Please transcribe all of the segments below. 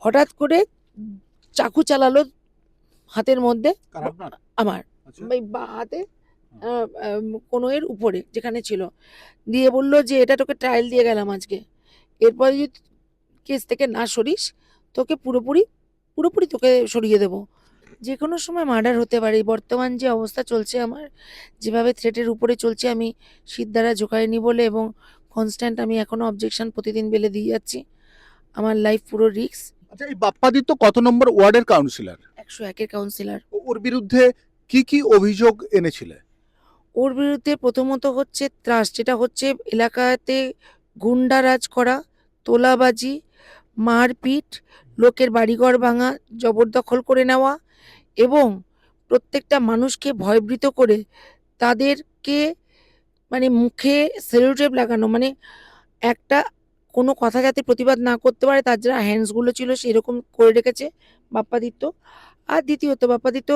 হঠাৎ করে চাকু চালালো হাতের মধ্যে, কার আপনার? আমার আচ্ছা। এই বা হাতে কনুইয়ের উপরে যেখানে ছিল, দিয়ে বলল যে এটা তোকে ট্রায়াল দিয়ে গেলাম আজকে, এরপরে যদি কেস থেকে না সরিস তোকে পুরোপুরি পুরোপুরি তোকে সরিয়ে দেবো, যে কোনো সময় মার্ডার হতে পারে। বর্তমান যে অবস্থা চলছে আমার, যেভাবে থ্রেটের উপরে চলছে, আমি সিদ্ধারা ঝোঁকাইনি বলে এবং কনস্ট্যান্ট আমি এখনো অবজেকশন প্রতিদিন বেলে দিয়ে যাচ্ছি, আমার লাইফ পুরো রিস্ক। আচ্ছা, এই বাপ্পাদিত্য কত নম্বর ওয়ার্ডের কাউন্সিলর? 101-এর কাউন্সিলর। ওর বিরুদ্ধে কি কি অভিযোগ এনেছিলে? ওর বিরুদ্ধে প্রথমত হচ্ছে ত্রাস, যেটা হচ্ছে এলাকাতে গুন্ডারাজ করা, তোলাবাজি, মারপিট, লোকের বাড়িঘর ভাঙা, জবরদখল করে নেওয়া এবং প্রত্যেকটা মানুষকে ভয়ভীত করে তাদেরকে মানে মুখে সেলুটেপ লাগানো, মানে একটা কোনো কথা যাতে প্রতিবাদ না করতে পারে তার যারা হ্যান্ডসগুলো ছিল সেরকম করে রেখেছে বাপ্পাদিত্য। আর দ্বিতীয়ত বাপ্পাদিত্য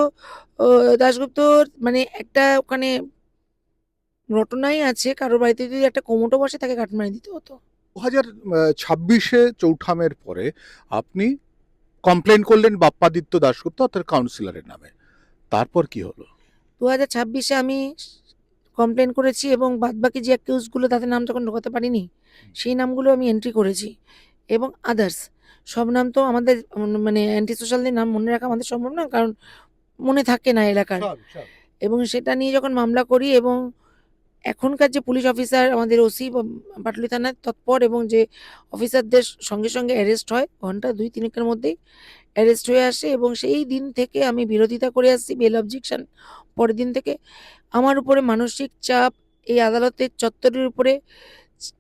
দাশগুপ্তর মানে একটা ওখানে ঘটনাই আছে, কারোর বাড়িতে যদি একটা কোমোটো বসে তাকে কাট মারি দিতে হতো। 2026-এ চৌঠামের পরে আপনি কমপ্লেন করলেন বাপ্পাদিত্য দাশগুপ্ত অর্থাৎ কাউন্সিলরের নামে, তারপর কি হলো? 2026-এ আমি কমপ্লেন করেছি এবং বাদবাকি যে অ্যাকিউজগুলো তাদের নাম তখন ঢোকাতে পারিনি, সেই নামগুলো আমি এন্ট্রি করেছি এবং আদার্স সব নাম তো আমাদের মানে অ্যান্টি সোশ্যালদের নাম মনে রাখা আমাদের সম্ভব না, কারণ মনে থাকে না এলাকার। এবং সেটা নিয়ে যখন মামলা করি এবং এখনকার যে পুলিশ অফিসার আমাদের ওসি পাটুলি থানায় তৎপর এবং যে অফিসারদের সঙ্গে সঙ্গে অ্যারেস্ট হয়, ঘন্টা 2-3 মধ্যেই অ্যারেস্ট হয়ে আসে এবং সেই দিন থেকে আমি বিরোধিতা করে আসছি বেল অবজেকশন। পরের দিন থেকে আমার উপরে মানসিক চাপ এই আদালতের চত্বরের উপরে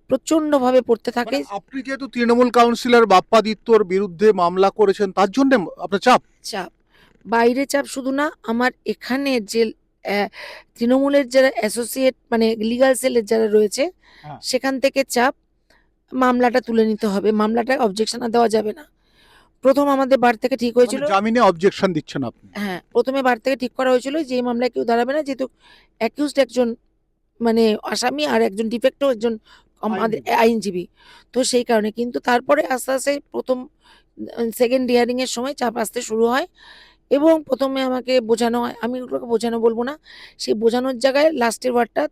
প্রচণ্ডভাবে পড়তে থাকে। মানে আপনি যেহেতু তৃণমূল কাউন্সিলর বাপ্পাদিত্যর বিরুদ্ধে মামলা করেছেন তার জন্য আপনার চাপ? চাপ, বাইরে চাপ শুধু না, আমার এখানে যে তৃণমূলের যারা অ্যাসোসিয়েট মানে লিগাল সেলের যারা রয়েছে হ্যাঁ। সেখান থেকে চাপ, মামলাটা তুলে নিতে হবে, মামলাটা অবজেকশন আর দেওয়া যাবে না। প্রথম আমাদের বার থেকে ঠিক মানে হয়েছিল, জামিনে অবজেকশন দিচ্ছেন আপনি? হ্যাঁ প্রথমে বার থেকে ঠিক করা হয়েছিল যে এই মামলায় কেউ দাঁড়াবে না, যেহেতু অ্যাকিউজড একজন মানে আসামি আর একজন ডিফেক্টও একজন আমাদের আইনজীবী। আইনজীবী। তো সেই কারণে কিন্তু তারপরে আস্তে আস্তে প্রথম সেকেন্ড হিয়ারিং এর সময় চাপ আসতে শুরু হয় এবং প্রথমে আমাকে বোঝানো হয়, আমি ওগুলোকে বোঝানো বলবো না, সেই বোঝানোর জায়গায় লাস্টের ওয়ার্ডটা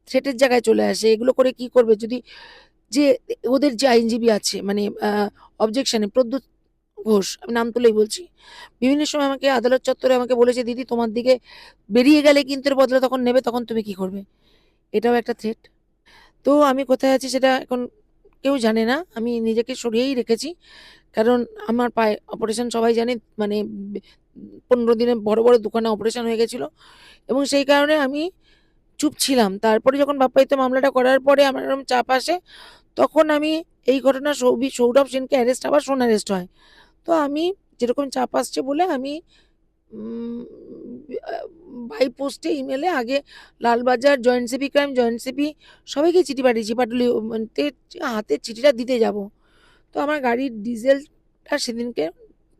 থ্রেটের জায়গায় চলে আসে। এগুলো করে কি করবে, যদি যে ওদের যে আইনজীবী আছে মানে অবজেকশনে প্রদ্যুৎ ঘোষ, আমি নাম তুলেই বলছি, বিভিন্ন সময় আমাকে আদালত চত্বরে আমাকে বলেছে দিদি তোমার দিকে বেরিয়ে গেলে কিন্তু এর বদলা তখন নেবে, তখন তুমি কি করবে, এটাও একটা থ্রেট। তো আমি কোথায় আছি সেটা এখন কেউ জানে না, আমি নিজেকে সরিয়েই রেখেছি, কারণ আমার পায়ে অপারেশন সবাই জানে, মানে 15 দিনে বড় বড় দুখানা অপারেশন হয়ে গেছিল এবং সেই কারণে আমি চুপ ছিলাম। তারপরে যখন বাপ্পাইতে মামলাটা করার পরে আমার এরকম চাপ আসে, তখন আমি এই ঘটনা সৌরভ সেনকে অ্যারেস্ট, আবার সোন অ্যারেস্ট হয়। তো আমি যেরকম চাপ আসছে বলে আমি বাই পোস্টে ইমেলে আগে Lalbazar joint CP crime, joint CP সবাইকে চিঠি পাঠিয়েছি, পাটুলি হাতে চিঠিটা দিতে যাব। তো আমার গাড়ির ডিজেলটা সেদিনকে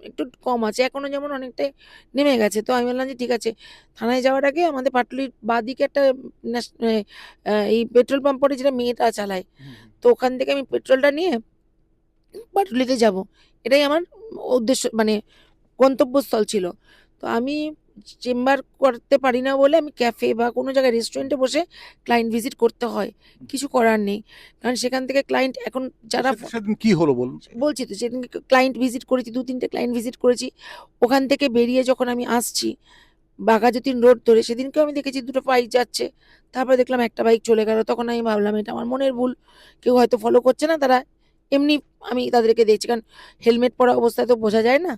একটু কম আছে, এখনো যেমন অনেকটাই নেমে গেছে। তো আমি বললাম যে ঠিক আছে, থানায় যাওয়ার আগে আমাদের পাটুলির বাঁদিকে একটা এই পেট্রোল পাম্প পরে যেটা মেয়েটা চালায়, তো ওখান থেকে আমি পেট্রোলটা নিয়ে পাটুলিতে যাব, এটাই আমার উদ্দেশ্য মানে গন্তব্যস্থল ছিল। তো আমি চেম্বার করতে পারি না বলে আমি ক্যাফে বা কোনো জায়গায় রেস্টুরেন্টে বসে ক্লায়েন্ট ভিজিট করতে হয়, কিছু করার নেই, কারণ সেখান থেকে ক্লায়েন্ট এখন যারা সেদিন কি হলো বলুন? বলছি তো সেদিনকে ক্লায়েন্ট ভিজিট করেছি, 2-3টে ক্লায়েন্ট ভিজিট করেছি। ওখান থেকে বেরিয়ে যখন আমি আসছি বাঘাযতীন রোড ধরে, সেদিনকেও আমি দেখেছি দুটো বাইক যাচ্ছে, তারপরে দেখলাম একটা বাইক চলে গেল, তখন আমি ভাবলাম এটা আমার মনের ভুল, কেউ হয়তো ফলো করছে না, তারা এমনি, আমি তাদেরকে দেখছি, কারণ হেলমেট পরা অবস্থায় তো বোঝা যায় না।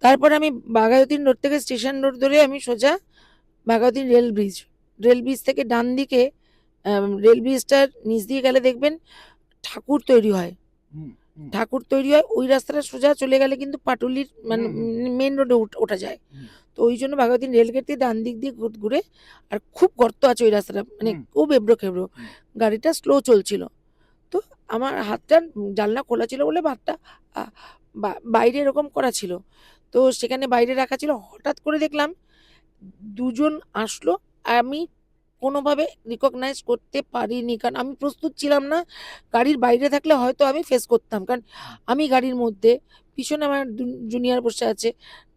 তারপরে আমি বাঘাযতীন রোড থেকে স্টেশন রোড ধরে আমি সোজা বাঘাযতীন রেল ব্রিজ থেকে ডান দিকে রেল ব্রিজটার নিচ দিয়ে গেলে দেখবেন ঠাকুর তৈরি হয়, ঠাকুর তৈরি হয় ওই রাস্তাটা সোজা চলে গেলে কিন্তু পাটুলির মানে মেন রোডে ওঠা যায়। তো ওই জন্য বাঘাযতীন রেলগেট দিয়ে ডান দিক দিয়ে ঘুরে, আর খুব গর্ত আছে ওই রাস্তাটা, মানে খুব এবড়ো খেবড়ো, গাড়িটা স্লো চলছিল। তো আমার হাতটা জানলা খোলা ছিল বলে হাতটা বাইরে এরকম করা ছিল, তো সেখানে বাইরে রাখা ছিল, হঠাৎ করে দেখলাম দুজন আসলো, আমি কোনোভাবে রিকগনাইজ করতে পারিনি, কারণ আমি প্রস্তুত ছিলাম না। গাড়ির বাইরে থাকলে হয়তো আমি ফেস করতাম, কারণ আমি গাড়ির মধ্যে, পিছনে আমার জুনিয়র বসে আছে,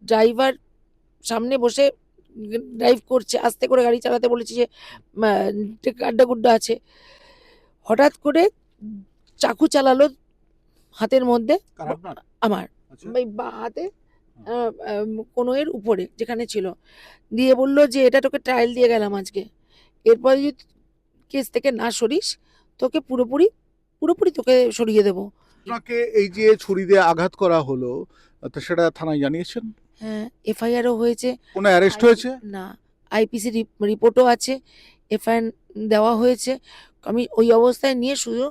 ড্রাইভার সামনে বসে ড্রাইভ করছে, আস্তে করে গাড়ি চালাতে বলেছি যে গাড্ডা গুড্ডা আছে। হঠাৎ করে চাকু চালালো হাতের মধ্যে, কার আপনার? আমার আচ্ছা। এই বা হাতে কনুইয়ের উপরে যেখানে ছিল, দিয়ে বলল যে এটা তোকে ট্রায়াল দিয়ে গেলাম আজকে, এরপরে যদি কেস থেকে না সরিস তোকে পুরোপুরি পুরোপুরি তোকে সরিয়ে দেবো। আপনাকে এই যে ছুরি দিয়ে আঘাত করা হলো, তো সেটা থানায় জানিয়েছেন? হ্যাঁ, এফআইআরও হয়েছে। কোনো অ্যারেস্ট হয়েছে? না, আইপিসি রিপোর্টও আছে, এফআইআর দেওয়া হয়েছে। আমি ওই অবস্থায় নিয়ে শুধু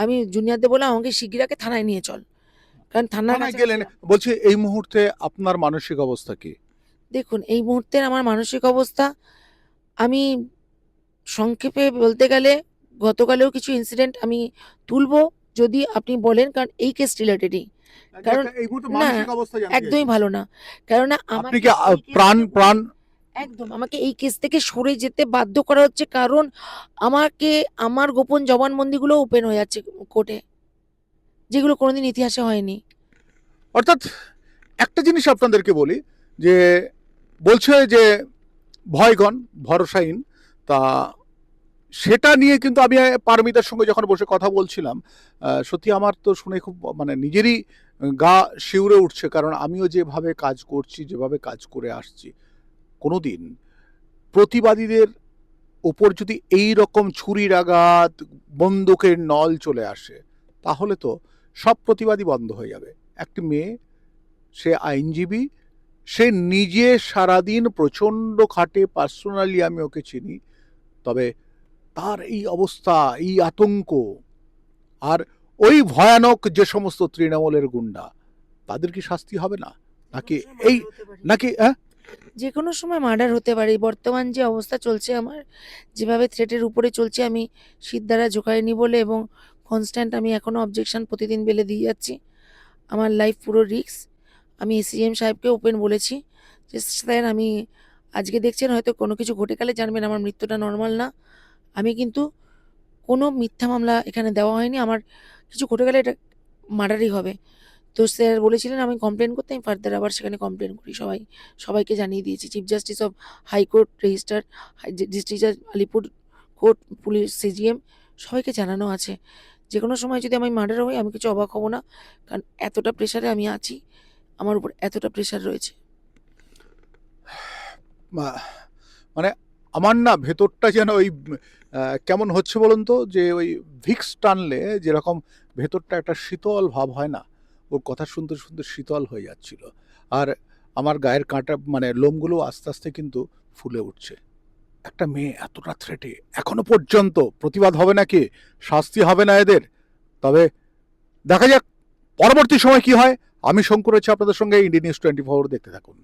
আমি জুনিয়রদের বললাম আমাকে শিগগিরাকে থানায় নিয়ে চল, কারণ থানার থানায় কাছে গেলেন? বলছি এই মুহূর্তে আপনার মানসিক অবস্থা কি? দেখুন এই মুহূর্তের আমার মানসিক অবস্থা, আমি সংক্ষেপে বলতে গেলে গতকালেও কিছু ইনসিডেন্ট আমি তুলবো যদি আপনি বলেন, কারণ এই কেস রিলেটেডই। কারণ এই মুহূর্তে না, মানসিক অবস্থা জানতে একদমই চাইছি। ভালো না, কেননা আপনি আমাকে কি এই কেস প্রাণ থেকে প্রাণ একদম আমাকে এই কেস থেকে সরে যেতে বাধ্য করা হচ্ছে, কারণ আমাকে আমার গোপন জবানবন্দিগুলো ওপেন হয়ে যাচ্ছে কোর্টে, যেগুলো কোনোদিন ইতিহাসে হয়নি। অর্থাৎ একটা জিনিস আপনাদেরকে বলি যে বলছে যে ভয়গণ ভরসাহীন, তা সেটা নিয়ে কিন্তু আমি পারমিতার সঙ্গে যখন বসে কথা বলছিলাম, সত্যি আমার তো শুনে খুব মানে নিজেরই গা শিউরে উঠছে, কারণ আমিও যেভাবে কাজ করছি, যেভাবে কাজ করে আসছি, কোনোদিন প্রতিবাদীদের ওপর যদি এই রকম ছুরির আঘাত, বন্দুকের নল চলে আসে, তাহলে তো সব প্রতিবাদী বন্ধ হয়ে যাবে। একটি মেয়ে, সে আইনজীবী, সে নিজে সারাদিন প্রচণ্ড খাটে, পার্সোনালি আমি ওকে চিনি, তবে তার এই অবস্থা, এই আতঙ্ক, আর ওই ভয়ানক যে সমস্ত তৃণমূলের গুন্ডা, তাদের কি শাস্তি হবে না? নাকি এই নাকি যে কোনো সময় মার্ডার হতে পারে। বর্তমান যে অবস্থা চলছে আমার, যেভাবে থ্রেটের উপরে চলছে, আমি সিদ্ধারা ঝোঁকাইনি বলে এবং কনস্ট্যান্ট আমি এখনও অবজেকশন প্রতিদিন বেলে দিয়ে যাচ্ছি। আমার লাইফ পুরো রিস্ক। আমি এসিএম সাহেবকে ওপেন বলেছি যে স্যার, আমি আজকে দেখছেন হয়তো কোনো কিছু ঘটে গেলে জানবেন আমার মৃত্যুটা নর্মাল না, আমি কিন্তু কোনো মিথ্যা মামলা এখানে দেওয়া হয়নি, আমার কিছু ঘটে গেলে এটা মার্ডারই হবে। তো স্যার বলেছিলেন আমি কমপ্লেন করতে, আমি ফার্দার আবার সেখানে কমপ্লেন করি। সবাইকে জানিয়ে দিয়েছি, chief justice of high court, registrar district জাজ আলিপুর কোর্ট, পুলিশ, সিজিএম, সবাইকে জানানো আছে। যে কোনো সময় যদি আমি মার্ডার হই আমি কিছু অবাক হব না, কারণ এতটা প্রেশারে আমি আছি, আমার উপর এতটা প্রেশার রয়েছে। মানে আমার না ভেতরটা যেন ওই কেমন হচ্ছে বলুন তো, যে ওই ভিক্স টানলে যেরকম ভেতরটা একটা শীতল ভাব হয় না, ওর কথা শুনতে শুনতে শীতল হয়ে যাচ্ছিল। আর আমার গায়ের কাঁটা মানে লোমগুলো আস্তে আস্তে কিন্তু ফুলে উঠছে। একটা মেয়ে এতটা থ্রেটে এখনো পর্যন্ত প্রতিবাদ হবে নাকি, শাস্তি হবে না এদের? তবে দেখা যাক পরবর্তী সময় কি হয়। আমি শঙ্কর হচ্ছে আপনাদের সঙ্গে ইন্ডিয়া নিউজ 24 দেখতে থাকুন।